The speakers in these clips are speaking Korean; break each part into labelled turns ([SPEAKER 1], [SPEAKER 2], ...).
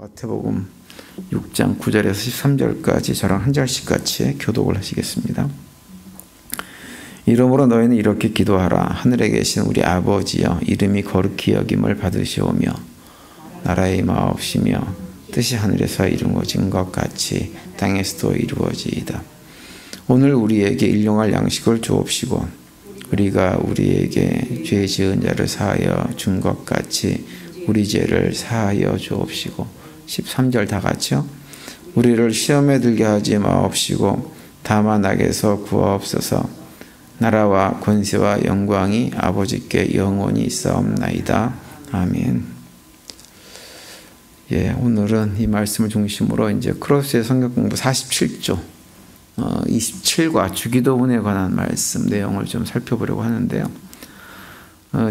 [SPEAKER 1] 마태복음 6장 9절에서 13절까지 저랑 한 절씩 같이 교독을 하시겠습니다. 이러므로 너희는 이렇게 기도하라. 하늘에 계신 우리 아버지여, 이름이 거룩히 여김을 받으시오며 나라의 임하옵시며 뜻이 하늘에서 이루어진 것 같이 땅에서도 이루어지이다. 오늘 우리에게 일용할 양식을 주옵시고 우리가 우리에게 죄 지은 자를 사하여 준 것 같이 우리 죄를 사하여 주옵시고. 13절 다 같이요. 우리를 시험에 들게 하지 마옵시고 다만 악에서 구하옵소서. 나라와 권세와 영광이 아버지께 영원히 있사옵나이다. 아멘. 오늘은 이 말씀을 중심으로 이제 크로스의 성경 공부 47조 27과 주기도문에 관한 말씀 내용을 좀 살펴보려고 하는데요.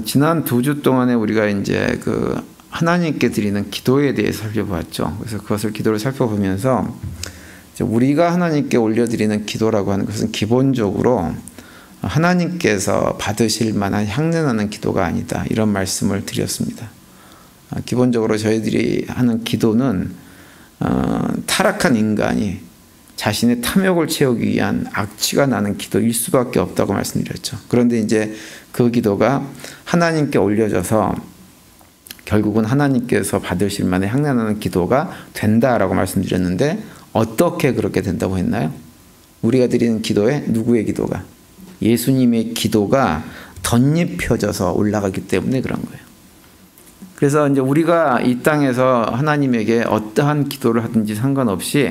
[SPEAKER 1] 지난 2주 동안에 우리가 이제 하나님께 드리는 기도에 대해서 살펴봤죠. 그래서 그것을 기도를 살펴보면서 우리가 하나님께 올려드리는 기도라고 하는 것은 기본적으로 하나님께서 받으실 만한 향내나는 기도가 아니다. 이런 말씀을 드렸습니다. 기본적으로 저희들이 하는 기도는 타락한 인간이 자신의 탐욕을 채우기 위한 악취가 나는 기도일 수밖에 없다고 말씀드렸죠. 그런데 이제 그 기도가 하나님께 올려져서 결국은 하나님께서 받으실 만한 향내나는 기도가 된다라고 말씀드렸는데 어떻게 그렇게 된다고 했나요? 우리가 드리는 기도에 누구의 기도가? 예수님의 기도가 덧입혀져서 올라가기 때문에 그런 거예요. 그래서 이제 우리가 이 땅에서 하나님에게 어떠한 기도를 하든지 상관없이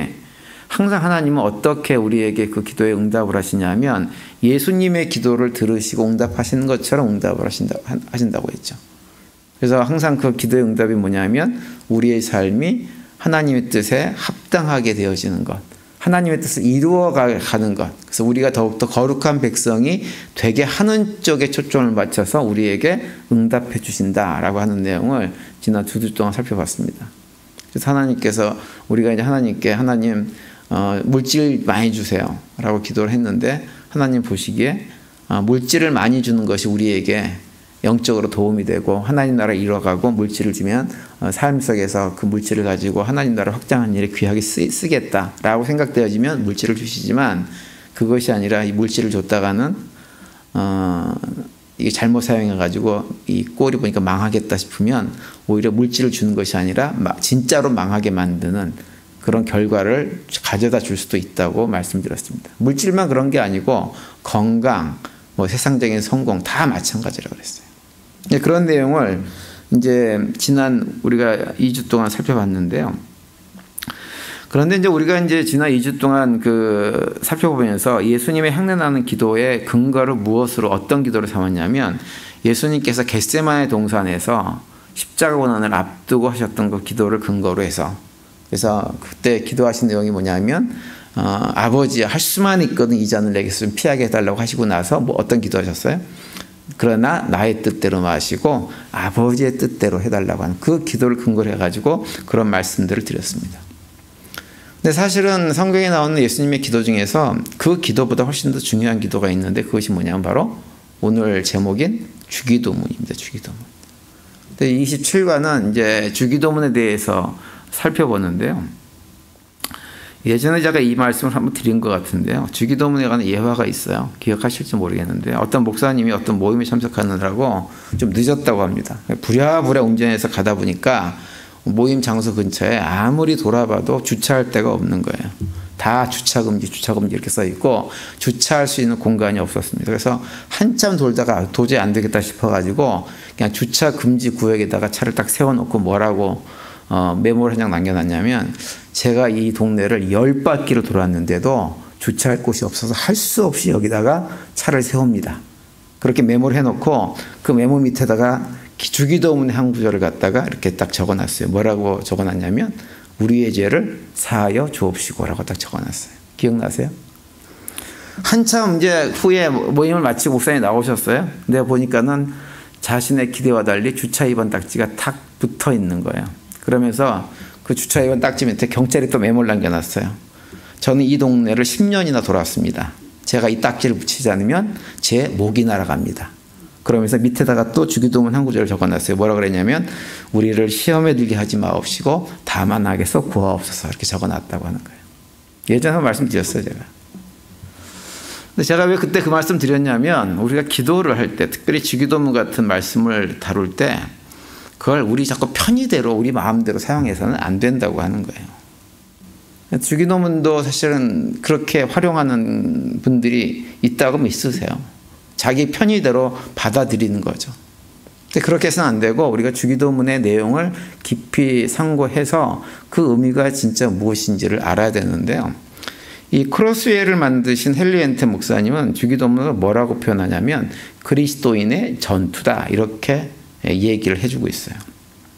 [SPEAKER 1] 항상 하나님은 어떻게 우리에게 그 기도에 응답을 하시냐면 예수님의 기도를 들으시고 응답하시는 것처럼 응답을 하신다고 했죠. 그래서 항상 그 기도의 응답이 뭐냐면 우리의 삶이 하나님의 뜻에 합당하게 되어지는 것, 하나님의 뜻을 이루어가는 것. 그래서 우리가 더욱더 거룩한 백성이 되게 하는 쪽에 초점을 맞춰서 우리에게 응답해 주신다라고 하는 내용을 지난 2주 동안 살펴봤습니다. 그래서 하나님께서 우리가 이제 하나님께 하나님 물질 많이 주세요 라고 기도를 했는데 하나님 보시기에 물질을 많이 주는 것이 우리에게 영적으로 도움이 되고 하나님 나라를 이뤄가고 물질을 주면 삶 속에서 그 물질을 가지고 하나님 나라를 확장하는 일에 귀하게 쓰겠다라고 생각되어지면 물질을 주시지만 그것이 아니라 이 물질을 줬다가는 이게 잘못 사용해가지고 이 꼴이 보니까 망하겠다 싶으면 오히려 물질을 주는 것이 아니라 진짜로 망하게 만드는 그런 결과를 가져다 줄 수도 있다고 말씀드렸습니다. 물질만 그런 게 아니고 건강, 세상적인 성공 다 마찬가지라고 그랬어요. 그런 내용을 이제 지난 우리가 2주 동안 살펴봤는데요. 그런데 이제 우리가 이제 지난 2주 동안 살펴보면서 예수님의 향내나는 기도의 근거를 무엇으로 어떤 기도를 삼았냐면 예수님께서 겟세마네 동산에서 십자가 고난을 앞두고 하셨던 그 기도를 근거로 해서 그래서 그때 기도하신 내용이 뭐냐면 아버지 할 수만 있거든 이 잔을 내게서 좀 피하게 해달라고 하시고 나서 어떤 기도하셨어요? 그러나 나의 뜻대로 마시고 아버지의 뜻대로 해달라고 하는 그 기도를 근거로 해가지고 그런 말씀들을 드렸습니다. 근데 사실은 성경에 나오는 예수님의 기도 중에서 그 기도보다 훨씬 더 중요한 기도가 있는데 그것이 뭐냐면 바로 오늘 제목인 주기도문입니다. 주기도문. 근데 27과는 이제 주기도문에 대해서 살펴보는데요. 예전에 제가 이 말씀을 한번 드린 것 같은데요. 주기도문에 관한 예화가 있어요. 기억하실지 모르겠는데 어떤 목사님이 어떤 모임에 참석하느라고 좀 늦었다고 합니다. 부랴부랴 운전해서 가다 보니까 모임 장소 근처에 아무리 돌아봐도 주차할 데가 없는 거예요. 다 주차금지 이렇게 써있고 주차할 수 있는 공간이 없었습니다. 그래서 한참 돌다가 도저히 안 되겠다 싶어가지고 그냥 주차금지 구역에다가 차를 딱 세워놓고 뭐라고 메모를 한 장 남겨놨냐면 제가 이 동네를 10바퀴를 돌았는데도 주차할 곳이 없어서 할 수 없이 여기다가 차를 세웁니다. 그렇게 메모를 해놓고 그 메모 밑에다가 주기도문의 한 구절을 갖다가 이렇게 딱 적어놨어요. 뭐라고 적어놨냐면 우리의 죄를 사하여 주옵시고라고 딱 적어놨어요. 기억나세요? 한참 이제 후에 모임을 마치고 목사님이 나오셨어요. 내가 보니까는 자신의 기대와 달리 주차 위반 딱지가 탁 붙어 있는 거예요. 그러면서 그 주차 위반 딱지 밑에 경찰이 또 메모를 남겨놨어요. 저는 이 동네를 10년이나 돌았습니다. 제가 이 딱지를 붙이지 않으면 제 목이 날아갑니다. 그러면서 밑에다가 또 주기도문 한 구절을 적어놨어요. 뭐라 그랬냐면 우리를 시험에 들게 하지 마옵시고 다만 악에서 구하옵소서 이렇게 적어놨다고 하는 거예요. 예전에 말씀드렸어요 제가. 근데 제가 왜 그때 그 말씀 드렸냐면 우리가 기도를 할 때 특별히 주기도문 같은 말씀을 다룰 때 그걸 우리 자꾸 편의대로 우리 마음대로 사용해서는 안 된다고 하는 거예요. 주기도문도 사실은 그렇게 활용하는 분들이 있다고 있으세요. 자기 편의대로 받아들이는 거죠. 근데 그렇게 해서는 안 되고 우리가 주기도문의 내용을 깊이 상고해서 그 의미가 진짜 무엇인지를 알아야 되는데요. 이 크로스웨이를 만드신 헨리 목사님은 주기도문을 뭐라고 표현하냐면 그리스도인의 전투다 이렇게 얘기를 해주고 있어요.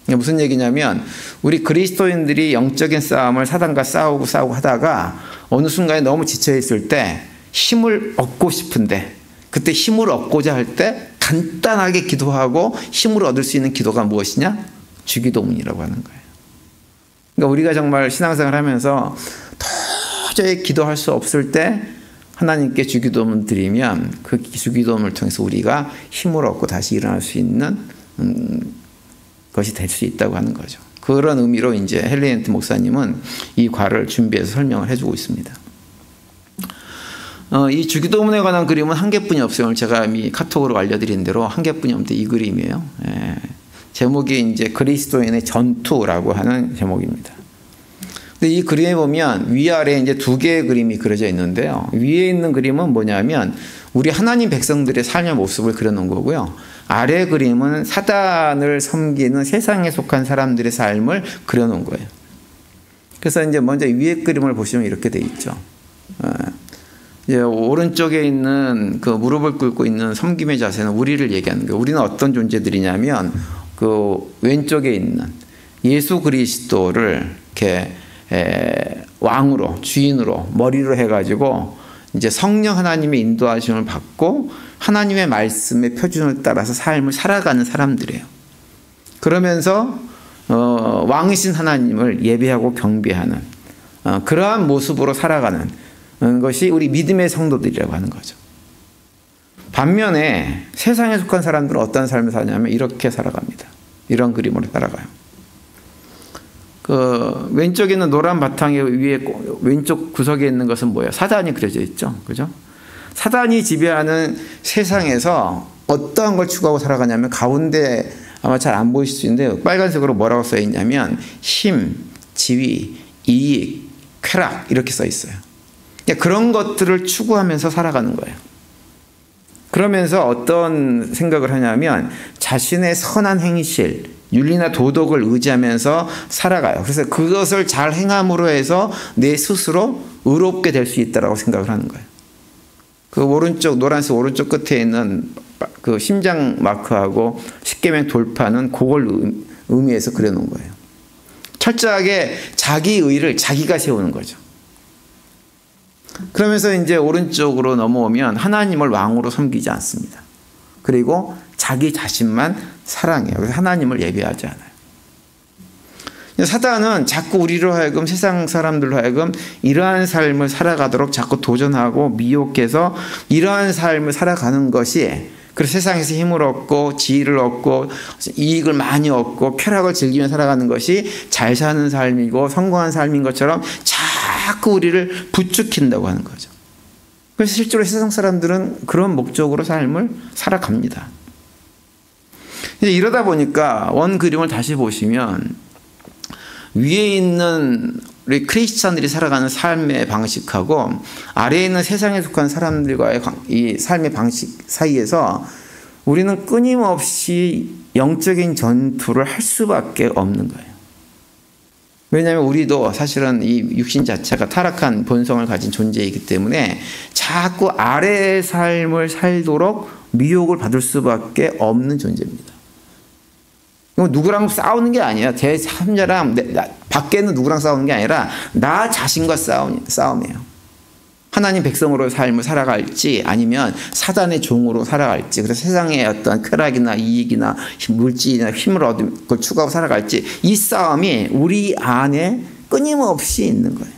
[SPEAKER 1] 무슨 얘기냐면 우리 그리스도인들이 영적인 싸움을 사단과 싸우고 하다가 어느 순간에 너무 지쳐있을 때 힘을 얻고 싶은데 그때 힘을 얻고자 할 때 간단하게 기도하고 힘을 얻을 수 있는 기도가 무엇이냐? 주기도문이라고 하는 거예요. 그러니까 우리가 정말 신앙생활을 하면서 도저히 기도할 수 없을 때 하나님께 주기도문 드리면 그 주기도문을 통해서 우리가 힘을 얻고 다시 일어날 수 있는 것이 될 수 있다고 하는 거죠. 그런 의미로 이제 헨리 목사님은 이 과를 준비해서 설명을 해주고 있습니다. 이 주기도문에 관한 그림은 한 개뿐이 없어요. 오늘 제가 이미 카톡으로 알려드린 대로 한 개뿐이 없는데 이 그림이에요. 제목이 이제 그리스도인의 전투라고 하는 제목입니다. 근데 이 그림에 보면 위아래 이제 두 개의 그림이 그려져 있는데요. 위에 있는 그림은 뭐냐면 우리 하나님 백성들의 삶의 모습을 그려놓은 거고요. 아래 그림은 사단을 섬기는 세상에 속한 사람들의 삶을 그려놓은 거예요. 그래서 이제 먼저 위에 그림을 보시면 이렇게 돼 있죠. 이제 오른쪽에 있는 그 무릎을 꿇고 있는 섬김의 자세는 우리를 얘기하는 거예요. 우리는 어떤 존재들이냐면 그 왼쪽에 있는 예수 그리스도를 이렇게 왕으로 주인으로 머리로 해가지고 이제 성령 하나님의 인도하심을 받고 하나님의 말씀의 표준을 따라서 삶을 살아가는 사람들이에요. 그러면서 왕이신 하나님을 예배하고 경배하는 그러한 모습으로 살아가는 것이 우리 믿음의 성도들이라고 하는 거죠. 반면에 세상에 속한 사람들은 어떤 삶을 사냐면 이렇게 살아갑니다. 이런 그림으로 살아가요. 그 왼쪽에 있는 노란 바탕 위에 왼쪽 구석에 있는 것은 뭐예요? 사단이 그려져 있죠. 그죠? 사단이 지배하는 세상에서 어떠한 걸 추구하고 살아가냐면 가운데 아마 잘 안 보이실 수 있는데 빨간색으로 뭐라고 써 있냐면 힘, 지위, 이익, 쾌락 이렇게 써 있어요. 그런 것들을 추구하면서 살아가는 거예요. 그러면서 어떤 생각을 하냐면 자신의 선한 행실, 윤리나 도덕을 의지하면서 살아가요. 그래서 그것을 잘 행함으로 해서 내 스스로 의롭게 될 수 있다고 생각을 하는 거예요. 그 오른쪽 노란색 오른쪽 끝에 있는 그 심장 마크하고 십계명 돌파는 그걸 의미해서 그려놓은 거예요. 철저하게 자기 의를 자기가 세우는 거죠. 그러면서 이제 오른쪽으로 넘어오면 하나님을 왕으로 섬기지 않습니다. 그리고 자기 자신만 사랑해요. 그래서 하나님을 예배하지 않아요. 사단은 자꾸 우리로 하여금 세상 사람들로 하여금 이러한 삶을 살아가도록 자꾸 도전하고 미혹해서 이러한 삶을 살아가는 것이 그래서 세상에서 힘을 얻고 지위를 얻고 이익을 많이 얻고 쾌락을 즐기며 살아가는 것이 잘 사는 삶이고 성공한 삶인 것처럼 자꾸 우리를 부추긴다고 하는 거죠. 그래서 실제로 세상 사람들은 그런 목적으로 삶을 살아갑니다. 이제 이러다 보니까 원 그림을 다시 보시면 위에 있는 우리 크리스찬들이 살아가는 삶의 방식하고 아래에 있는 세상에 속한 사람들과의 이 삶의 방식 사이에서 우리는 끊임없이 영적인 전투를 할 수밖에 없는 거예요. 왜냐하면 우리도 사실은 이 육신 자체가 타락한 본성을 가진 존재이기 때문에 자꾸 아래의 삶을 살도록 미혹을 받을 수밖에 없는 존재입니다. 누구랑 싸우는 게 아니야. 제3자랑 밖에는 누구랑 싸우는 게 아니라 나 자신과 싸움이에요. 하나님 백성으로 삶을 살아갈지 아니면 사단의 종으로 살아갈지 그래서 세상의 어떤 쾌락이나 이익이나 물질이나 힘을 얻을 걸 추구하고 살아갈지 이 싸움이 우리 안에 끊임없이 있는 거예요.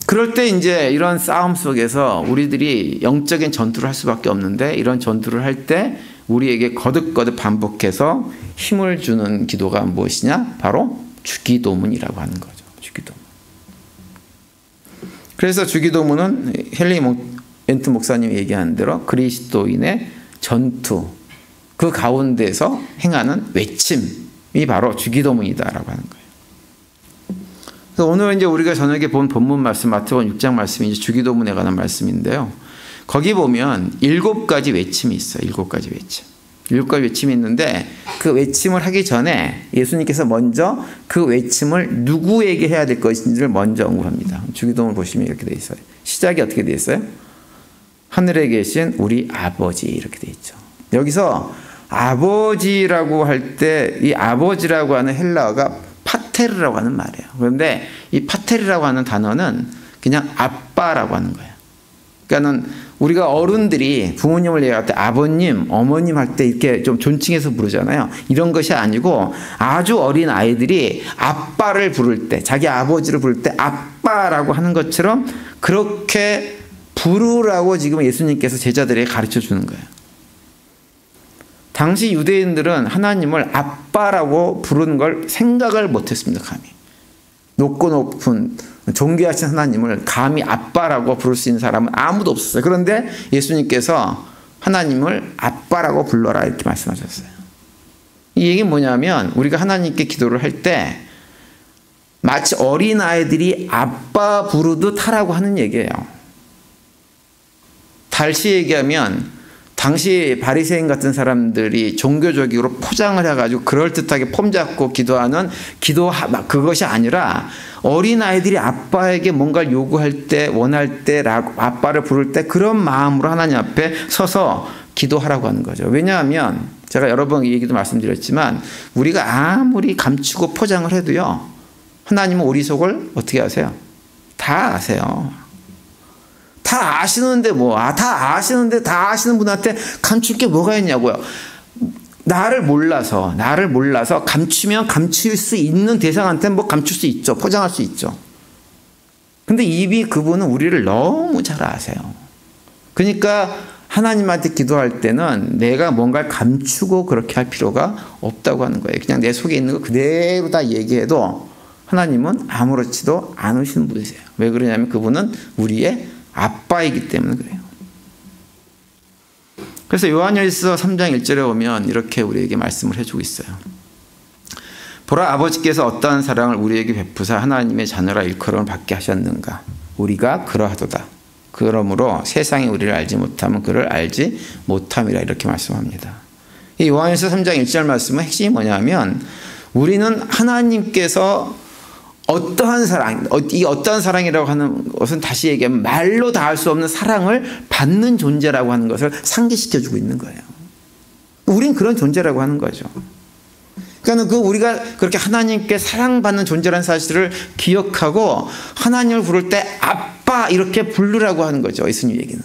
[SPEAKER 1] 그럴 때 이제 이런 싸움 속에서 우리들이 영적인 전투를 할 수밖에 없는데, 이런 전투를 할 때 우리에게 거듭거듭 반복해서 힘을 주는 기도가 무엇이냐? 바로 주기도문이라고 하는 거죠. 주기도문. 그래서 주기도문은 헨리 멘트 목사님이 얘기하는 대로 그리스도인의 전투, 그 가운데서 행하는 외침이 바로 주기도문이다라고 하는 거예요. 그래서 오늘 이제 우리가 저녁에 본 본문 말씀, 마태복음 6장 말씀이 이제 주기도문에 관한 말씀인데요. 거기 보면 7가지 외침이 있어요. 7가지 외침. 7가지 외침이 있는데, 그 외침을 하기 전에 예수님께서 먼저 그 외침을 누구에게 해야 될 것인지를 먼저 언급합니다. 주기도문을 보시면 이렇게 되어 있어요. 시작이 어떻게 되어 있어요? 하늘에 계신 우리 아버지, 이렇게 되어 있죠. 여기서 아버지라고 할 때 이 아버지라고 하는 헬라어가 파테르라고 하는 말이에요. 그런데 이 파테르라고 하는 단어는 그냥 아빠라고 하는 거예요. 그러니까는 우리가 어른들이 부모님을 얘기할 때 아버님, 어머님 할 때 이렇게 좀 존칭해서 부르잖아요. 이런 것이 아니고 아주 어린 아이들이 아빠를 부를 때, 자기 아버지를 부를 때 아빠라고 하는 것처럼 그렇게 부르라고 지금 예수님께서 제자들에게 가르쳐 주는 거예요. 당시 유대인들은 하나님을 아빠라고 부르는 걸 생각을 못했습니다. 감히. 높고 높은 존귀하신 하나님을 감히 아빠라고 부를 수 있는 사람은 아무도 없었어요. 그런데 예수님께서 하나님을 아빠라고 불러라 이렇게 말씀하셨어요. 이 얘기는 뭐냐면, 우리가 하나님께 기도를 할 때 마치 어린아이들이 아빠 부르듯 하라고 하는 얘기예요. 다시 얘기하면 당시 바리새인 같은 사람들이 종교적으로 포장을 해가지고 그럴듯하게 폼 잡고 기도하는 그것이 아니라, 어린아이들이 아빠에게 뭔가를 요구할 때, 원할 때, 아빠를 부를 때 그런 마음으로 하나님 앞에 서서 기도하라고 하는 거죠. 왜냐하면 제가 여러 번 이 얘기도 말씀드렸지만, 우리가 아무리 감추고 포장을 해도요, 하나님은 우리 속을 어떻게 아세요? 다 아세요. 다 아시는데 다 아시는 분한테 감출 게 뭐가 있냐고요. 나를 몰라서 감추면 감출 수 있는 대상한테는 뭐 감출 수 있죠. 포장할 수 있죠. 근데 이미 그분은 우리를 너무 잘 아세요. 그러니까 하나님한테 기도할 때는 내가 뭔가를 감추고 그렇게 할 필요가 없다고 하는 거예요. 그냥 내 속에 있는 거 그대로 다 얘기해도 하나님은 아무렇지도 않으신 분이세요. 왜 그러냐면 그분은 우리의 아빠이기 때문에 그래요. 그래서 요한일서 3장 1절에 보면 이렇게 우리에게 말씀을 해주고 있어요. 보라, 아버지께서 어떠한 사랑을 우리에게 베푸사 하나님의 자녀라 일컬음을 받게 하셨는가. 우리가 그러하도다. 그러므로 세상이 우리를 알지 못하면 그를 알지 못함이라, 이렇게 말씀합니다. 이 요한일서 3장 1절 말씀은 핵심이 뭐냐면, 우리는 하나님께서 어떠한 사랑, 이 어떠한 사랑이라고 하는 것은 다시 얘기하면 말로 다 할 수 없는 사랑을 받는 존재라고 하는 것을 상기시켜주고 있는 거예요. 우린 그런 존재라고 하는 거죠. 그러니까 우리가 그렇게 하나님께 사랑받는 존재라는 사실을 기억하고 하나님을 부를 때 아빠 이렇게 부르라고 하는 거죠. 예수님 얘기는.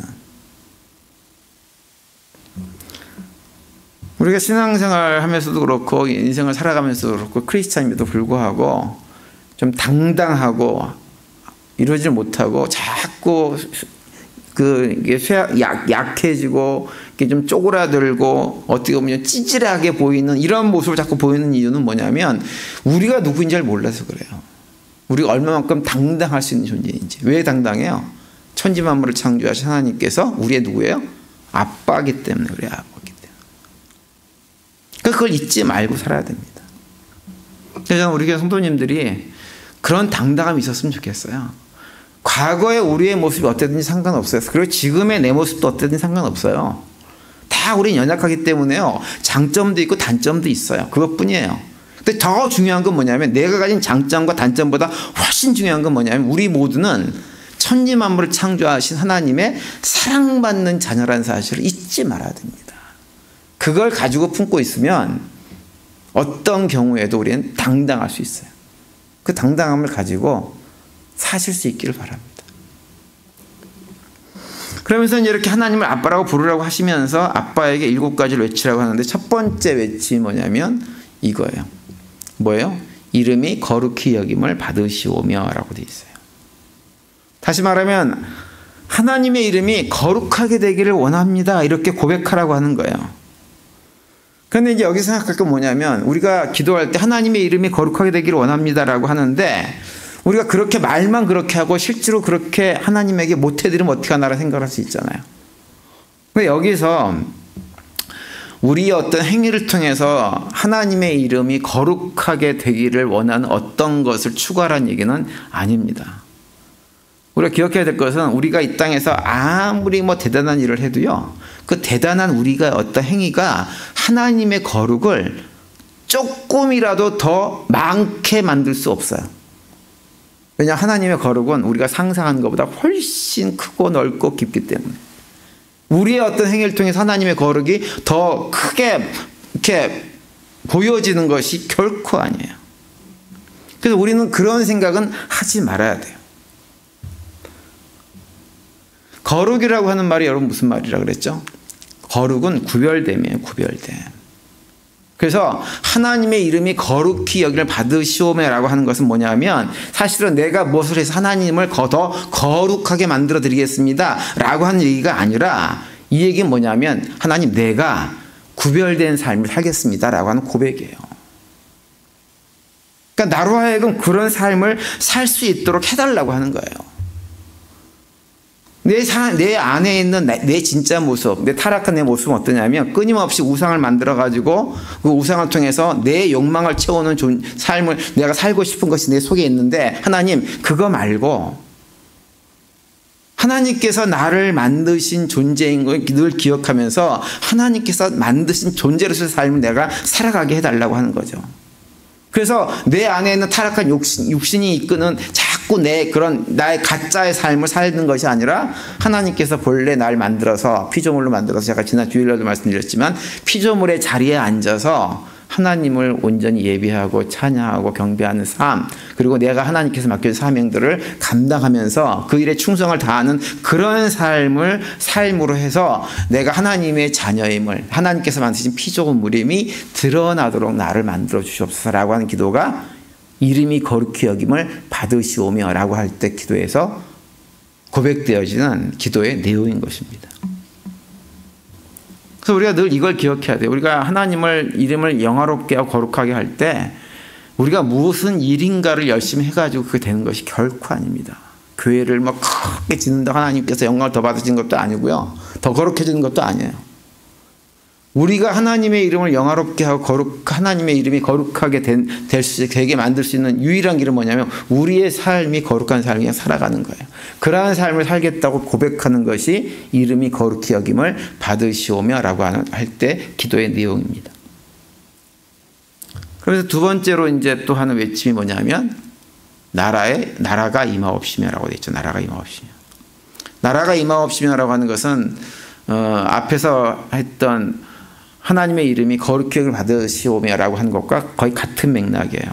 [SPEAKER 1] 우리가 신앙생활 하면서도 그렇고 인생을 살아가면서도 그렇고 크리스찬임에도 불구하고 좀 당당하고 이러질 못하고 자꾸 약해지고 좀 쪼그라들고 어떻게 보면 찌질하게 보이는 이런 모습을 자꾸 보이는 이유는 뭐냐면, 우리가 누구인지 잘 몰라서 그래요. 우리가 얼마만큼 당당할 수 있는 존재인지. 왜 당당해요? 천지만물을 창조하신 하나님께서 우리의 누구예요? 아빠이기 때문에 그래요. 아빠이기 때문에. 그걸 잊지 말고 살아야 됩니다. 그래서 우리 교회 성도님들이 그런 당당함이 있었으면 좋겠어요. 과거에 우리의 모습이 어땠든지 상관없어요. 그리고 지금의 내 모습도 어땠든지 상관없어요. 다 우린 연약하기 때문에요. 장점도 있고 단점도 있어요. 그것뿐이에요. 근데 더 중요한 건 뭐냐면, 내가 가진 장점과 단점보다 훨씬 중요한 건 뭐냐면, 우리 모두는 천지만물을 창조하신 하나님의 사랑받는 자녀라는 사실을 잊지 말아야 됩니다. 그걸 가지고 품고 있으면 어떤 경우에도 우리는 당당할 수 있어요. 그 당당함을 가지고 사실 수 있기를 바랍니다. 그러면서 이렇게 하나님을 아빠라고 부르라고 하시면서 아빠에게 7가지를 외치라고 하는데, 첫 번째 외침이 뭐냐면 이거예요. 뭐예요? 이름이 거룩히 여김을 받으시오며 라고 되어 있어요. 다시 말하면 하나님의 이름이 거룩하게 되기를 원합니다. 이렇게 고백하라고 하는 거예요. 그런데 이제 여기서 생각할 게 뭐냐면 우리가 기도할 때 하나님의 이름이 거룩하게 되기를 원합니다라고 하는데 우리가 그렇게 말만 그렇게 하고 실제로 그렇게 하나님에게 못해드리면 어떻게 하나라 생각할 수 있잖아요. 근데 여기서 우리의 어떤 행위를 통해서 하나님의 이름이 거룩하게 되기를 원하는 어떤 것을 추구하라는 얘기는 아닙니다. 우리가 기억해야 될 것은 우리가 이 땅에서 아무리 뭐 대단한 일을 해도요, 그 대단한 우리가 어떤 행위가 하나님의 거룩을 조금이라도 더 많게 만들 수 없어요. 왜냐하면 하나님의 거룩은 우리가 상상하는 것보다 훨씬 크고 넓고 깊기 때문에 우리의 어떤 행위를 통해서 하나님의 거룩이 더 크게 이렇게 보여지는 것이 결코 아니에요. 그래서 우리는 그런 생각은 하지 말아야 돼요. 거룩이라고 하는 말이 여러분 무슨 말이라 그랬죠? 거룩은 구별됨이에요. 구별됨. 그래서 하나님의 이름이 거룩히 여기를 받으시오매라고 하는 것은 뭐냐면 사실은 내가 무엇을 해서 하나님을 더 거룩하게 만들어 드리겠습니다 라고 하는 얘기가 아니라 이 얘기는 뭐냐면 하나님 내가 구별된 삶을 살겠습니다 라고 하는 고백이에요. 그러니까 나로 하여금 그런 삶을 살 수 있도록 해달라고 하는 거예요. 내 안에 있는 내 진짜 모습, 내 타락한 내 모습은 어떠냐면 끊임없이 우상을 만들어가지고 그 우상을 통해서 내 욕망을 채우는 삶을 내가 살고 싶은 것이 내 속에 있는데 하나님 그거 말고 하나님께서 나를 만드신 존재인 걸 늘 기억하면서 하나님께서 만드신 존재로서의 삶을 내가 살아가게 해달라고 하는 거죠. 그래서 내 안에 있는 타락한 육신이 이끄는 자꾸 나의 가짜의 삶을 살는 것이 아니라 하나님께서 본래 날 만들어서 피조물로 만들어서 제가 지난 주일날도 말씀드렸지만 피조물의 자리에 앉아서 하나님을 온전히 예배하고 찬양하고 경배하는 삶, 그리고 내가 하나님께서 맡겨준 사명들을 감당하면서 그 일에 충성을 다하는 그런 삶으로 해서 내가 하나님의 자녀임을, 하나님께서 만드신 피조물임이 드러나도록 나를 만들어 주시옵소서라고 하는 기도가 이름이 거룩히 여김을 받으시오며 라고 할 때 기도에서 고백되어지는 기도의 내용인 것입니다. 그래서 우리가 늘 이걸 기억해야 돼요. 우리가 하나님을 이름을 영화롭게 하고 거룩하게 할 때 우리가 무슨 일인가를 열심히 해가지고 그게 되는 것이 결코 아닙니다. 교회를 막 크게 짓는다 하나님께서 영광을 더 받으신 것도 아니고요. 더 거룩해지는 것도 아니에요. 우리가 하나님의 이름을 영화롭게 하고 하나님의 이름이 거룩하게 되게 만들 수 있는 유일한 길은 뭐냐면 우리의 삶이 거룩한 삶을 그냥 살아가는 거예요. 그러한 삶을 살겠다고 고백하는 것이 이름이 거룩히 여김을 받으시오며 라고 할 때 기도의 내용입니다. 그래서 두 번째로 이제 또 하는 외침이 뭐냐면 나라가 임하옵시며라고 되어 있죠. 나라가 임하옵시며. 나라가 임하옵시며라고 하는 것은 앞에서 했던 하나님의 이름이 거룩히 여김을 받으시오며라고 하는 것과 거의 같은 맥락이에요.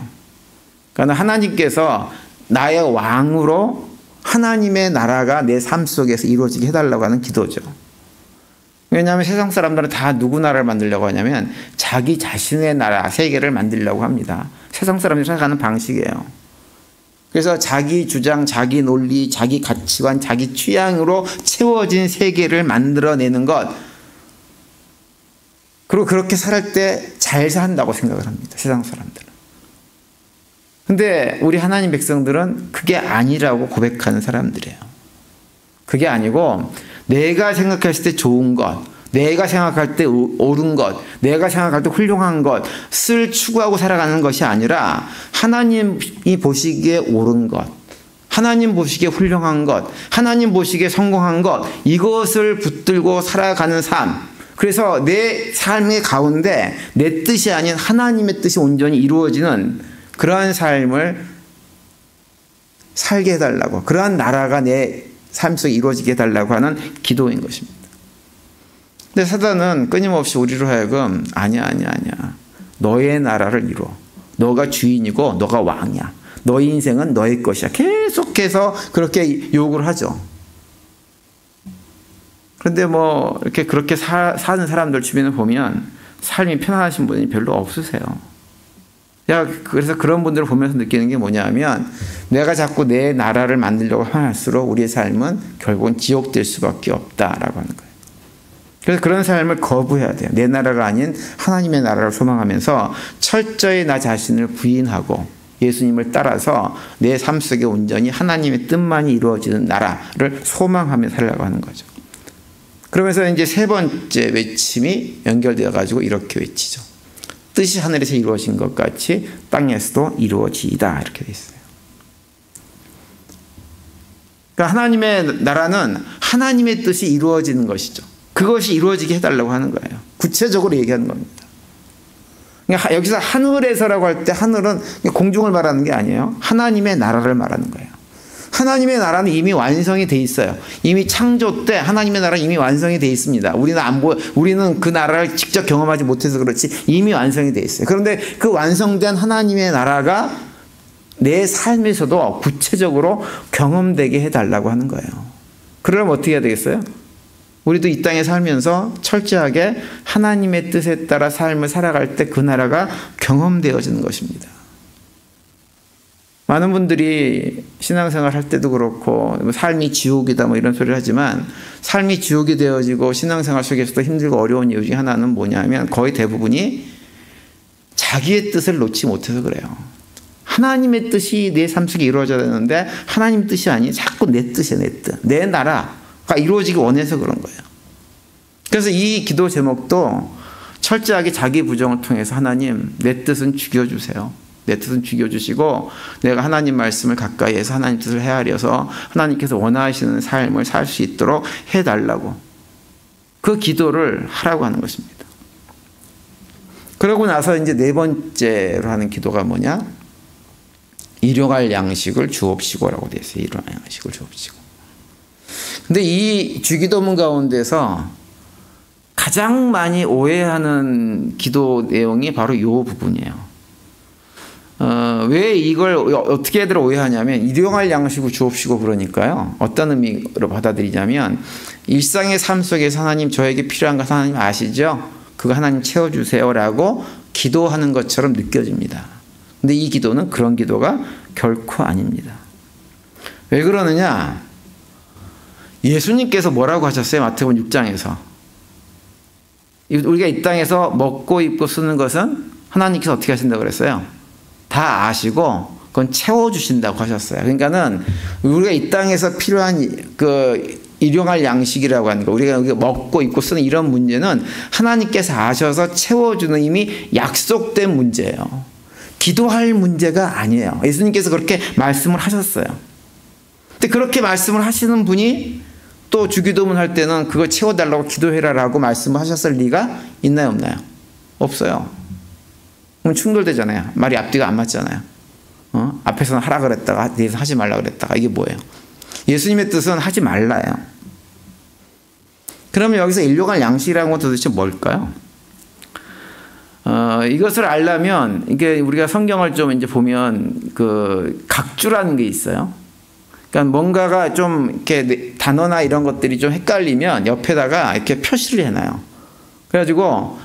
[SPEAKER 1] 그러니까 하나님께서 나의 왕으로 하나님의 나라가 내 삶 속에서 이루어지게 해달라고 하는 기도죠. 왜냐하면 세상 사람들은 다 누구 나라를 만들려고 하냐면 자기 자신의 나라, 세계를 만들려고 합니다. 세상 사람들이 생각하는 방식이에요. 그래서 자기 주장, 자기 논리, 자기 가치관, 자기 취향으로 채워진 세계를 만들어내는 것, 그리고 그렇게 살 때 잘 산다고 생각을 합니다. 세상 사람들은. 근데 우리 하나님 백성들은 그게 아니라고 고백하는 사람들이에요. 그게 아니고 내가 생각했을 때 좋은 것, 내가 생각할 때 옳은 것, 내가 생각할 때 훌륭한 것을 추구하고 살아가는 것이 아니라 하나님이 보시기에 옳은 것, 하나님 보시기에 훌륭한 것, 하나님 보시기에 성공한 것, 이것을 붙들고 살아가는 삶. 그래서 내 삶의 가운데 내 뜻이 아닌 하나님의 뜻이 온전히 이루어지는 그러한 삶을 살게 해달라고, 그러한 나라가 내 삶 속에 이루어지게 해달라고 하는 기도인 것입니다. 근데 사단은 끊임없이 우리로 하여금 아니야. 너의 나라를 이루어. 너가 주인이고 너가 왕이야. 너의 인생은 너의 것이야. 계속해서 그렇게 요구를 하죠. 그런데 뭐 이렇게 그렇게 사는 사람들 주변에 보면 삶이 편안하신 분이 별로 없으세요. 그래서 그런 분들을 보면서 느끼는 게 뭐냐면 내가 자꾸 내 나라를 만들려고 할수록 우리의 삶은 결국은 지옥될 수밖에 없다라고 하는 거예요. 그래서 그런 삶을 거부해야 돼요. 내 나라가 아닌 하나님의 나라를 소망하면서 철저히 나 자신을 부인하고 예수님을 따라서 내 삶 속에 온전히 하나님의 뜻만이 이루어지는 나라를 소망하며 살려고 하는 거죠. 그러면서 이제 세 번째 외침이 연결되어 가지고 이렇게 외치죠. 뜻이 하늘에서 이루어진 것 같이 땅에서도 이루어지이다. 이렇게 되어 있어요. 그러니까 하나님의 나라는 하나님의 뜻이 이루어지는 것이죠. 그것이 이루어지게 해달라고 하는 거예요. 구체적으로 얘기하는 겁니다. 그러니까 여기서 하늘에서라고 할 때 하늘은 공중을 말하는 게 아니에요. 하나님의 나라를 말하는 거예요. 하나님의 나라는 이미 완성이 돼 있어요. 이미 창조 때 하나님의 나라는 이미 완성이 돼 있습니다. 우리는 그 나라를 직접 경험하지 못해서 그렇지 이미 완성이 돼 있어요. 그런데 그 완성된 하나님의 나라가 내 삶에서도 구체적으로 경험되게 해달라고 하는 거예요. 그러면 어떻게 해야 되겠어요? 우리도 이 땅에 살면서 철저하게 하나님의 뜻에 따라 삶을 살아갈 때 그 나라가 경험되어지는 것입니다. 많은 분들이 신앙생활 할 때도 그렇고 삶이 지옥이다 뭐 이런 소리를 하지만 삶이 지옥이 되어지고 신앙생활 속에서도 힘들고 어려운 이유 중에 하나는 뭐냐면 거의 대부분이 자기의 뜻을 놓지 못해서 그래요. 하나님의 뜻이 내 삶 속에 이루어져야 되는데 하나님 뜻이 아닌 자꾸 내 뜻이야, 내 뜻. 내 나라가 이루어지기 원해서 그런 거예요. 그래서 이 기도 제목도 철저하게 자기 부정을 통해서 하나님 내 뜻은 죽여주세요. 내 뜻은 죽여주시고 내가 하나님 말씀을 가까이 해서 하나님 뜻을 헤아려서 하나님께서 원하시는 삶을 살 수 있도록 해달라고 그 기도를 하라고 하는 것입니다. 그러고 나서 이제 네 번째로 하는 기도가 뭐냐? 일용할 양식을 주옵시고라고 되어 있어요. 일용할 양식을 주옵시고. 근데 이 주기도문 가운데서 가장 많이 오해하는 기도 내용이 바로 이 부분이에요. 왜 이걸 어떻게 애들 오해하냐면 일용할 양식을 주옵시고 그러니까요. 어떤 의미로 받아들이냐면 일상의 삶 속에서 하나님 저에게 필요한 것 하나님 아시죠? 그거 하나님 채워주세요라고 기도하는 것처럼 느껴집니다. 근데 이 기도는 그런 기도가 결코 아닙니다. 왜 그러느냐? 예수님께서 뭐라고 하셨어요? 마태복음 6장에서. 우리가 이 땅에서 먹고 입고 쓰는 것은 하나님께서 어떻게 하신다고 그랬어요? 다 아시고 그건 채워주신다고 하셨어요. 그러니까는 우리가 이 땅에서 필요한 그 일용할 양식이라고 하는 거, 우리가 먹고 입고 쓰는 이런 문제는 하나님께서 아셔서 채워주는 이미 약속된 문제예요. 기도할 문제가 아니에요. 예수님께서 그렇게 말씀을 하셨어요. 근데 그렇게 말씀을 하시는 분이 또 주기도문 할 때는 그거 채워달라고 기도해라라고 말씀을 하셨을 리가 있나요, 없나요? 없어요. 그럼 충돌되잖아요. 말이 앞뒤가 안 맞잖아요. 앞에서는 하라 그랬다가 뒤에서 하지 말라 그랬다가 이게 뭐예요? 예수님의 뜻은 하지 말라예요. 그러면 여기서 일용할 양식이라는 건 도대체 뭘까요? 이것을 알려면 이게 우리가 성경을 좀 이제 보면 그 각주라는 게 있어요. 그러니까 뭔가가 좀 이렇게 단어나 이런 것들이 좀 헷갈리면 옆에다가 이렇게 표시를 해놔요. 그래가지고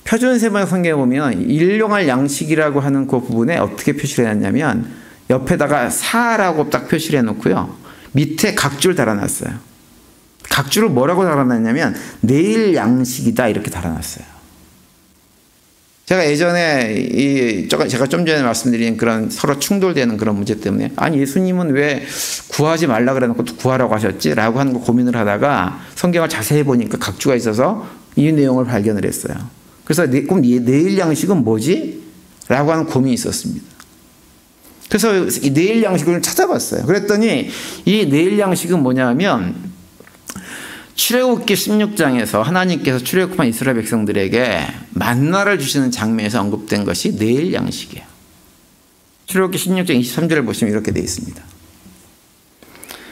[SPEAKER 1] 표준세번 성경에 보면 일용할 양식이라고 하는 그 부분에 어떻게 표시를 해놨냐면 옆에다가 사라고 딱 표시를 해놓고요. 밑에 각주를 달아놨어요. 각주를 뭐라고 달아놨냐면 내일 양식이다 이렇게 달아놨어요. 제가 예전에 제가 좀 전에 말씀드린 그런 서로 충돌되는 그런 문제 때문에 아니 예수님은 왜 구하지 말라 그래놓고 또 구하라고 하셨지? 라고 하는 거 고민을 하다가 성경을 자세히 보니까 각주가 있어서 이 내용을 발견을 했어요. 그래서 그럼 내일 양식은 뭐지? 라고 하는 고민이 있었습니다. 그래서 이 내일 양식을 찾아봤어요. 그랬더니 이 내일 양식은 뭐냐면 출애굽기 16장에서 하나님께서 출애굽한 이스라엘 백성들에게 만나를 주시는 장면에서 언급된 것이 내일 양식이에요. 출애굽기 16장 23절을 보시면 이렇게 되어 있습니다.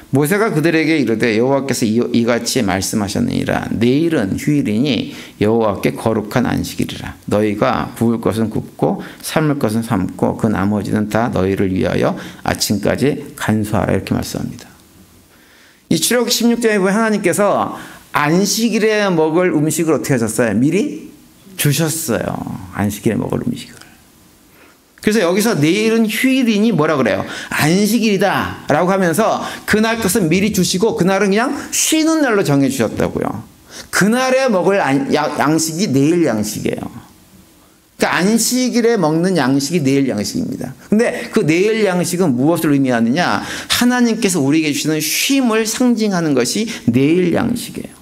[SPEAKER 1] 모세가 그들에게 이르되 여호와께서 이같이 말씀하셨느니라. 내일은 휴일이니 여호와께 거룩한 안식일이라. 너희가 구울 것은 굽고 삶을 것은 삶고 그 나머지는 다 너희를 위하여 아침까지 간수하라. 이렇게 말씀합니다. 이 출애굽기 16장에 보면 하나님께서 안식일에 먹을 음식을 어떻게 하셨어요? 미리 주셨어요. 안식일에 먹을 음식을. 그래서 여기서 내일은 휴일이니 뭐라 그래요? 안식일이다 라고 하면서 그날 것은 미리 주시고 그날은 그냥 쉬는 날로 정해 주셨다고요. 그날에 먹을 양식이 내일 양식이에요. 그러니까 안식일에 먹는 양식이 내일 양식입니다. 근데 그 내일 양식은 무엇을 의미하느냐? 하나님께서 우리에게 주시는 쉼을 상징하는 것이 내일 양식이에요.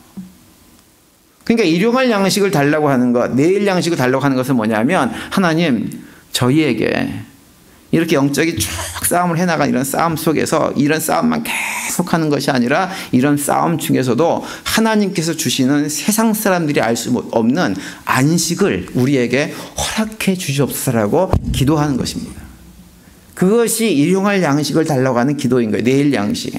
[SPEAKER 1] 그러니까 일용할 양식을 달라고 하는 것, 내일 양식을 달라고 하는 것은 뭐냐면 하나님 저희에게 이렇게 영적인 쭉 싸움을 해나간 이런 싸움 속에서 이런 싸움만 계속하는 것이 아니라 이런 싸움 중에서도 하나님께서 주시는 세상 사람들이 알 수 없는 안식을 우리에게 허락해 주시옵소서라고 기도하는 것입니다. 그것이 일용할 양식을 달라고 하는 기도인 거예요. 내일 양식.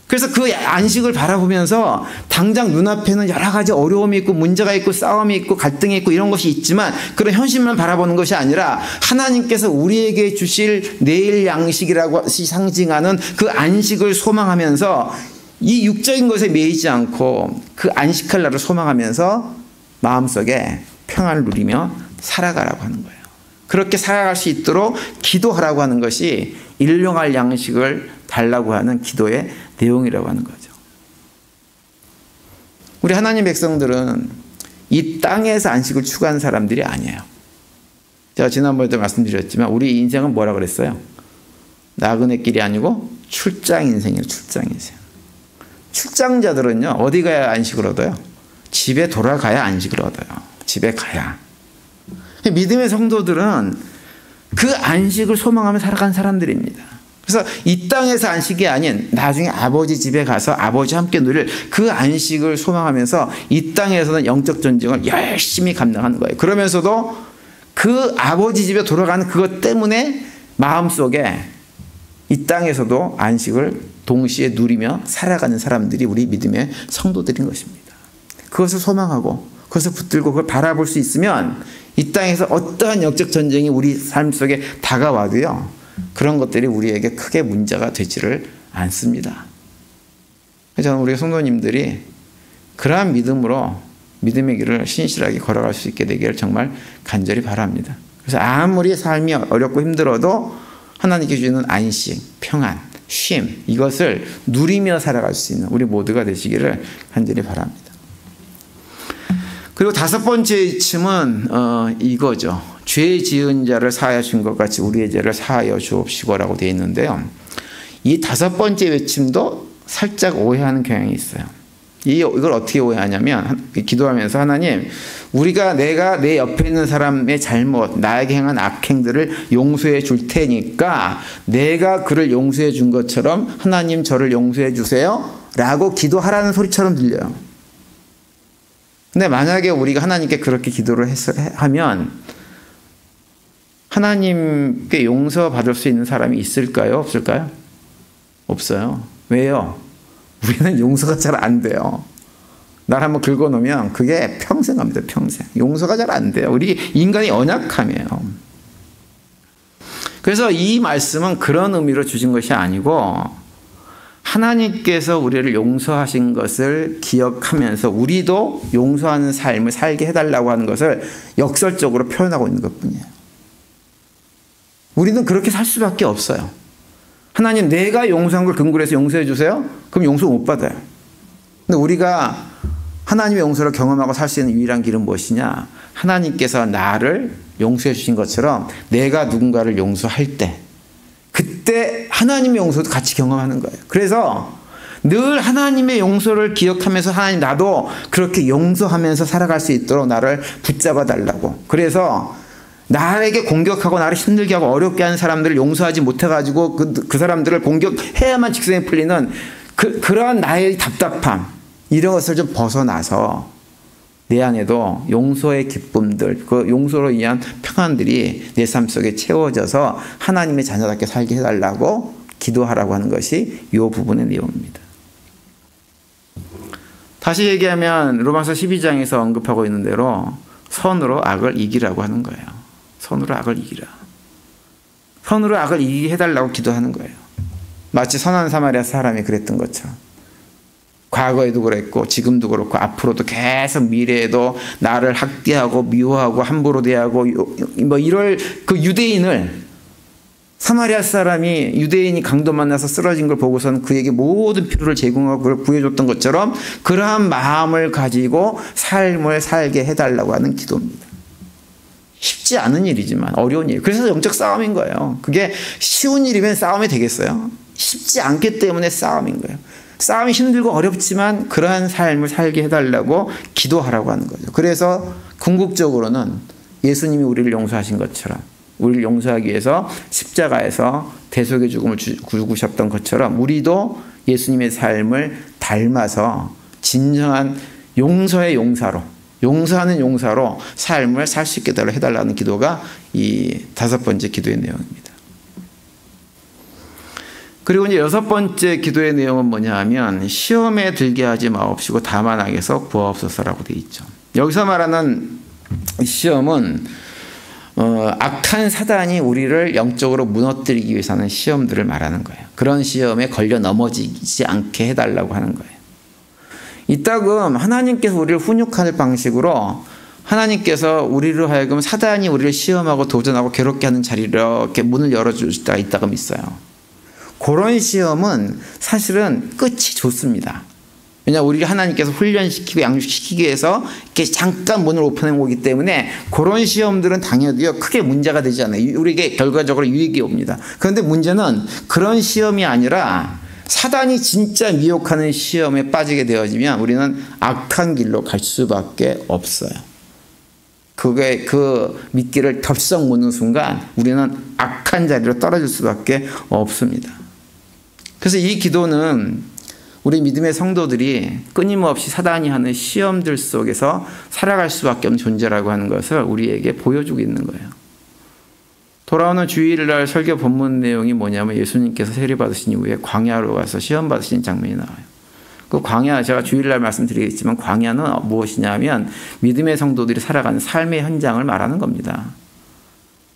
[SPEAKER 1] 그래서 그 안식을 바라보면서 당장 눈앞에는 여러 가지 어려움이 있고 문제가 있고 싸움이 있고 갈등이 있고 이런 것이 있지만 그런 현실만 바라보는 것이 아니라 하나님께서 우리에게 주실 내일 양식이라고 상징하는 그 안식을 소망하면서 이 육적인 것에 매이지 않고 그 안식할 날을 소망하면서 마음속에 평안을 누리며 살아가라고 하는 거예요. 그렇게 살아갈 수 있도록 기도하라고 하는 것이 일용할 양식을 달라고 하는 기도의 내용이라고 하는 거죠. 우리 하나님 백성들은 이 땅에서 안식을 추구하는 사람들이 아니에요. 제가 지난번에도 말씀드렸지만 우리 인생은 뭐라 그랬어요? 나그네 길이 아니고 출장 인생이에요. 출장 인생. 출장자들은요 어디 가야 안식을 얻어요? 집에 돌아가야 안식을 얻어요. 집에 가야. 믿음의 성도들은 그 안식을 소망하며 살아가는 사람들입니다. 그래서 이 땅에서 안식이 아닌 나중에 아버지 집에 가서 아버지와 함께 누릴 그 안식을 소망하면서 이 땅에서는 영적 전쟁을 열심히 감당하는 거예요. 그러면서도 그 아버지 집에 돌아가는 그것 때문에 마음속에 이 땅에서도 안식을 동시에 누리며 살아가는 사람들이 우리 믿음의 성도들인 것입니다. 그것을 소망하고 그것을 붙들고 그걸 바라볼 수 있으면 이 땅에서 어떠한 영적 전쟁이 우리 삶 속에 다가와도요 그런 것들이 우리에게 크게 문제가 되지를 않습니다. 저는 우리 성도님들이 그러한 믿음으로 믿음의 길을 신실하게 걸어갈 수 있게 되기를 정말 간절히 바랍니다. 그래서 아무리 삶이 어렵고 힘들어도 하나님께 주시는 안식, 평안, 쉼 이것을 누리며 살아갈 수 있는 우리 모두가 되시기를 간절히 바랍니다. 그리고 다섯 번째 외침은 이거죠. 죄 지은 자를 사하여 준 것 같이 우리의 죄를 사하여 주옵시고라고 되어 있는데요. 이 다섯 번째 외침도 살짝 오해하는 경향이 있어요. 이걸 어떻게 오해하냐면 기도하면서 하나님 내가 내 옆에 있는 사람의 잘못 나에게 행한 악행들을 용서해 줄 테니까 내가 그를 용서해 준 것처럼 하나님 저를 용서해 주세요 라고 기도하라는 소리처럼 들려요. 근데 만약에 우리가 하나님께 그렇게 기도를 하면 하나님께 용서받을 수 있는 사람이 있을까요? 없을까요? 없어요. 왜요? 우리는 용서가 잘 안 돼요. 날 한번 긁어놓으면 그게 평생 갑니다. 평생. 용서가 잘 안 돼요. 우리 인간이 연약함이에요. 그래서 이 말씀은 그런 의미로 주신 것이 아니고 하나님께서 우리를 용서하신 것을 기억하면서 우리도 용서하는 삶을 살게 해달라고 하는 것을 역설적으로 표현하고 있는 것뿐이에요. 우리는 그렇게 살 수밖에 없어요. 하나님 내가 용서한 걸 근거로 해서 용서해 주세요? 그럼 용서 못 받아요. 근데 우리가 하나님의 용서를 경험하고 살 수 있는 유일한 길은 무엇이냐? 하나님께서 나를 용서해 주신 것처럼 내가 누군가를 용서할 때 그때 하나님의 용서도 같이 경험하는 거예요. 그래서 늘 하나님의 용서를 기억하면서 하나님 나도 그렇게 용서하면서 살아갈 수 있도록 나를 붙잡아 달라고. 그래서 나에게 공격하고 나를 힘들게 하고 어렵게 하는 사람들을 용서하지 못해가지고 그 사람들을 공격해야만 직성이 풀리는 그러한 나의 답답함 이런 것을 좀 벗어나서 내 안에도 용서의 기쁨들, 그 용서로 인한 평안들이 내 삶 속에 채워져서 하나님의 자녀답게 살게 해달라고 기도하라고 하는 것이 이 부분의 내용입니다. 다시 얘기하면 로마서 12장에서 언급하고 있는 대로 선으로 악을 이기라고 하는 거예요. 선으로 악을 이기라. 선으로 악을 이기게 해달라고 기도하는 거예요. 마치 선한 사마리아 사람이 그랬던 것처럼. 과거에도 그랬고 지금도 그렇고 앞으로도 계속 미래에도 나를 학대하고 미워하고 함부로 대하고 뭐 이럴 그 유대인을, 사마리아 사람이 유대인이 강도 만나서 쓰러진 걸 보고서는 그에게 모든 필요를 제공하고 그걸 구해줬던 것처럼 그러한 마음을 가지고 삶을 살게 해달라고 하는 기도입니다. 쉽지 않은 일이지만 어려운 일. 그래서 영적 싸움인 거예요. 그게 쉬운 일이면 싸움이 되겠어요? 쉽지 않기 때문에 싸움인 거예요. 싸움이 힘들고 어렵지만 그러한 삶을 살게 해달라고 기도하라고 하는 거죠. 그래서 궁극적으로는 예수님이 우리를 용서하신 것처럼, 우리를 용서하기 위해서 십자가에서 대속의 죽음을 죽으셨던 것처럼 우리도 예수님의 삶을 닮아서 진정한 용서의 용사로, 용서하는 용사로 삶을 살 수 있게 해달라는 기도가 이 5번째 기도의 내용입니다. 그리고 이제 6번째 기도의 내용은 뭐냐 하면 시험에 들게 하지 마옵시고 다만 악에서 구하옵소서라고 되어 있죠. 여기서 말하는 시험은 악한 사단이 우리를 영적으로 무너뜨리기 위해서 하는 시험들을 말하는 거예요. 그런 시험에 걸려 넘어지지 않게 해달라고 하는 거예요. 이따금 하나님께서 우리를 훈육할 방식으로 하나님께서 우리로 하여금 사단이 우리를 시험하고 도전하고 괴롭게 하는 자리를 이렇게 문을 열어줄 때가 이따금 있어요. 그런 시험은 사실은 끝이 좋습니다. 왜냐하면 우리를 하나님께서 훈련시키고 양육시키기 위해서 이렇게 잠깐 문을 오픈해 오기 때문에 그런 시험들은 당연히요 크게 문제가 되지 않아요. 우리에게 결과적으로 유익이 옵니다. 그런데 문제는 그런 시험이 아니라 사단이 진짜 미혹하는 시험에 빠지게 되어지면 우리는 악한 길로 갈 수밖에 없어요. 그게 그 미끼를 덥석 무는 순간 우리는 악한 자리로 떨어질 수밖에 없습니다. 그래서 이 기도는 우리 믿음의 성도들이 끊임없이 사단이 하는 시험들 속에서 살아갈 수밖에 없는 존재라고 하는 것을 우리에게 보여주고 있는 거예요. 돌아오는 주일날 설교 본문 내용이 뭐냐면 예수님께서 세례 받으신 이후에 광야로 가서 시험 받으신 장면이 나와요. 그 광야, 제가 주일날 말씀드리겠지만 광야는 무엇이냐면 믿음의 성도들이 살아가는 삶의 현장을 말하는 겁니다.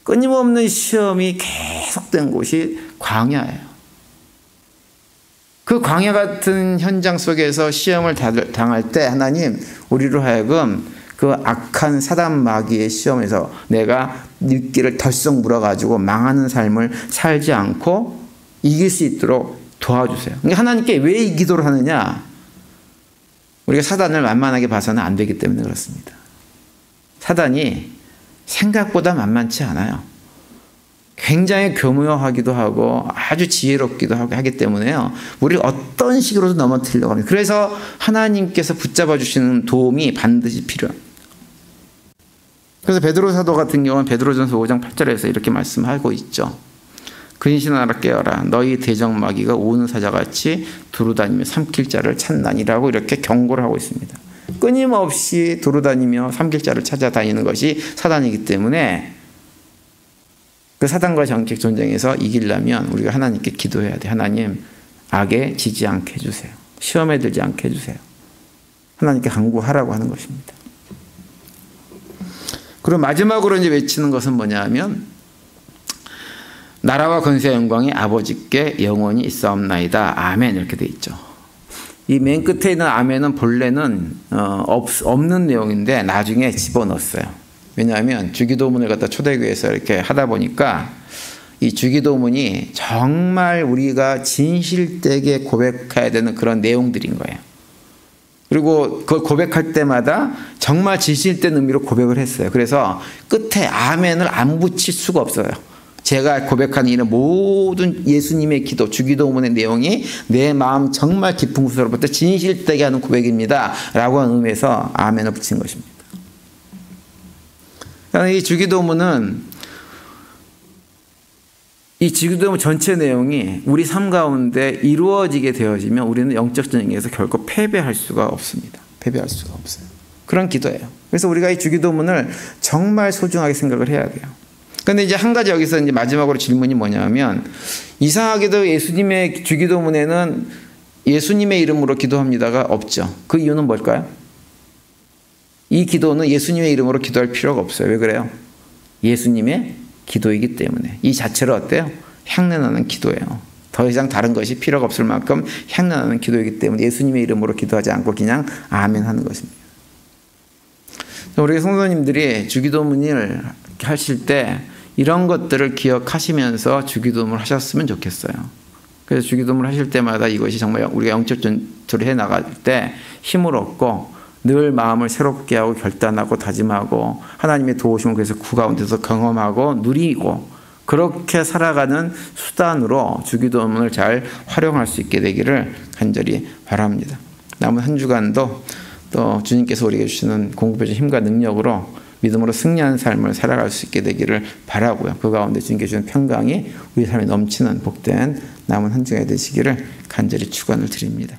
[SPEAKER 1] 끊임없는 시험이 계속된 곳이 광야예요. 그 광야 같은 현장 속에서 시험을 당할 때 하나님 우리로 하여금 그 악한 사단 마귀의 시험에서 내가 미끼를 덜썩 물어가지고 망하는 삶을 살지 않고 이길 수 있도록 도와주세요. 하나님께 왜 이 기도를 하느냐? 우리가 사단을 만만하게 봐서는 안 되기 때문에 그렇습니다. 사단이 생각보다 만만치 않아요. 굉장히 교묘하기도 하고 아주 지혜롭기도 하기 때문에요. 우리를 어떤 식으로도 넘어뜨리려고 합니다. 그래서 하나님께서 붙잡아 주시는 도움이 반드시 필요합니다. 그래서 베드로 사도 같은 경우는 베드로전서 5장 8절에서 이렇게 말씀하고 있죠. 근신하라 깨어라 너희 대적마귀가 우는 사자같이 두루다니며 삼킬 자를 찾나니라고 이렇게 경고를 하고 있습니다. 끊임없이 두루다니며 삼킬 자를 찾아다니는 것이 사단이기 때문에 그 사단과 정책 전쟁에서 이기려면 우리가 하나님께 기도해야 돼. 하나님 악에 지지 않게 해주세요. 시험에 들지 않게 해주세요. 하나님께 간구하라고 하는 것입니다. 그리고 마지막으로 이제 외치는 것은 뭐냐면 나라와 권세와 영광이 아버지께 영원히 있사옵나이다. 아멘 이렇게 돼 있죠. 이 맨 끝에 있는 아멘은 본래는 없는 내용인데 나중에 집어넣었어요. 왜냐하면 주기도문을 갖다 초대교회에서 이렇게 하다 보니까 이 주기도문이 정말 우리가 진실되게 고백해야 되는 그런 내용들인 거예요. 그리고 그걸 고백할 때마다 정말 진실된 의미로 고백을 했어요. 그래서 끝에 아멘을 안 붙일 수가 없어요. 제가 고백하는 이는 모든 예수님의 기도, 주기도문의 내용이 내 마음 정말 깊은 곳으로부터 진실되게 하는 고백입니다. 라고 하는 의미에서 아멘을 붙인 것입니다. 이 주기도문은 이 주기도문 전체 내용이 우리 삶 가운데 이루어지게 되어지면 우리는 영적 전쟁에서 결코 패배할 수가 없습니다. 패배할 수가 없어요. 그런 기도예요. 그래서 우리가 이 주기도문을 정말 소중하게 생각을 해야 돼요. 그런데 이제 한 가지 여기서 이제 마지막으로 질문이 뭐냐면 이상하게도 예수님의 주기도문에는 예수님의 이름으로 기도합니다가 없죠. 그 이유는 뭘까요? 이 기도는 예수님의 이름으로 기도할 필요가 없어요. 왜 그래요? 예수님의 기도이기 때문에. 이 자체로 어때요? 향내나는 기도예요. 더 이상 다른 것이 필요가 없을 만큼 향연하는 기도이기 때문에 예수님의 이름으로 기도하지 않고 그냥 아멘 하는 것입니다. 우리 성도님들이 주기도문을 하실 때 이런 것들을 기억하시면서 주기도문을 하셨으면 좋겠어요. 그래서 주기도문을 하실 때마다 이것이 정말 우리가 영적 전투를 해 나갈 때 힘을 얻고 늘 마음을 새롭게 하고 결단하고 다짐하고 하나님의 도우심을 그래서 그 가운데서 경험하고 누리고 그렇게 살아가는 수단으로 주기도문을 잘 활용할 수 있게 되기를 간절히 바랍니다. 남은 한 주간도 또 주님께서 우리에게 주시는 공급해 주신 힘과 능력으로 믿음으로 승리하는 삶을 살아갈 수 있게 되기를 바라고요. 그 가운데 주님께 주신 평강이 우리 삶에 넘치는 복된 남은 한 주가 되시기를 간절히 축원을 드립니다.